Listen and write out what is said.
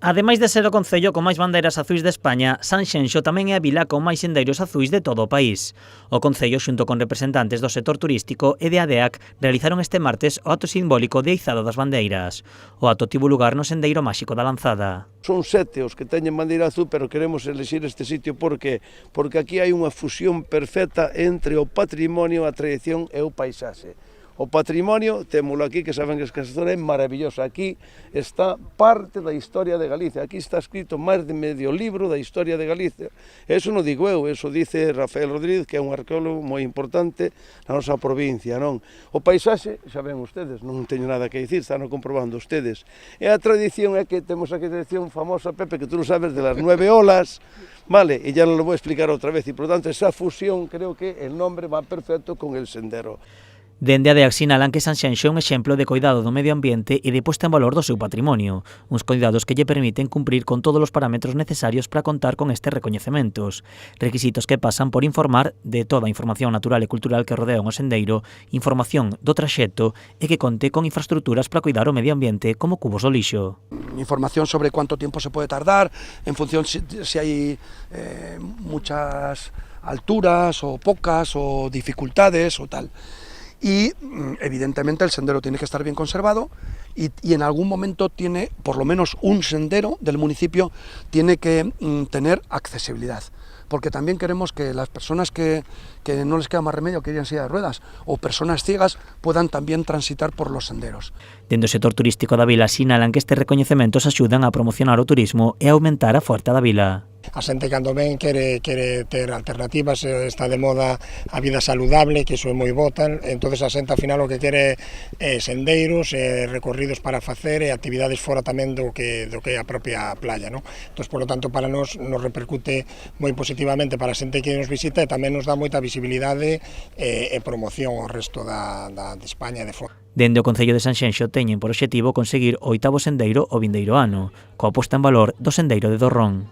Ademais de ser o concello con máis bandeiras azuis de España, Sanxenxo tamén é a vila con máis sendeiros azuis de todo o país. O concello, xunto con representantes do sector turístico e de ADEAC, realizaron este martes o acto simbólico de izado das bandeiras. O acto tivo lugar no sendeiro máxico da Lanzada. Son 7 os que teñen bandeira azul, pero queremos elixir este sitio porque aquí hai unha fusión perfecta entre o patrimonio, a tradición e o paisaxe. O patrimonio, témolo aquí, que saben que esta zona é maravillosa. Aquí está parte da historia de Galicia. Aquí está escrito máis de medio libro da historia de Galicia. Eso non digo eu, eso dice Rafael Rodríguez, que é un arqueólogo moi importante na nosa provincia, non? O paisaxe, xa ven ustedes, non teño nada que dicir, están comprobando ustedes. E a tradición é que temos aquí a tradición famosa, Pepe, que tú lo sabes, de las 9 olas, vale, e ya non lo vou explicar outra vez, e por tanto esa fusión creo que el nombre va perfecto con el sendero. Dende a ADEAC sinalan que Sanxenxo é un exemplo de cuidado do medio ambiente e de posta en valor do seu patrimonio, uns cuidados que lle permiten cumprir con todos os parámetros necesarios para contar con estes recoñecementos, requisitos que pasan por informar de toda a información natural e cultural que rodea o sendeiro, información do traxecto e que conte con infraestructuras para cuidar o medio ambiente como cubos do lixo. Información sobre cuánto tiempo se puede tardar, en función si hay muchas alturas o pocas o dificultades o tal. Y evidentemente el sendero tiene que estar bien conservado y en algún momento tiene, por lo menos un sendero del municipio, tiene que tener accesibilidad. Porque también queremos que las personas que no les queda más remedio que ir en silla de ruedas o personas ciegas puedan también transitar por los senderos. Dende o sector turístico da vila sinalan que estes recoñecementos axudan a promocionar o turismo e a aumentar a oferta da vila. A xente cando ven quere ter alternativas, está de moda a vida saludable, que iso é moi botan, entonces a xente ao final o que quere é sendeiros, recorridos para facer e actividades fora tamén do que é a propia playa, non? Entón, por lo tanto, para nos repercute moi positivamente para a xente que nos visita e tamén nos dá moita visibilidade e promoción ao resto de España e de fora. Dende o Concello de Sanxenxo teñen por obxectivo conseguir o 8º sendeiro o vindeiro ano, coa posta en valor do sendeiro de Dorrón.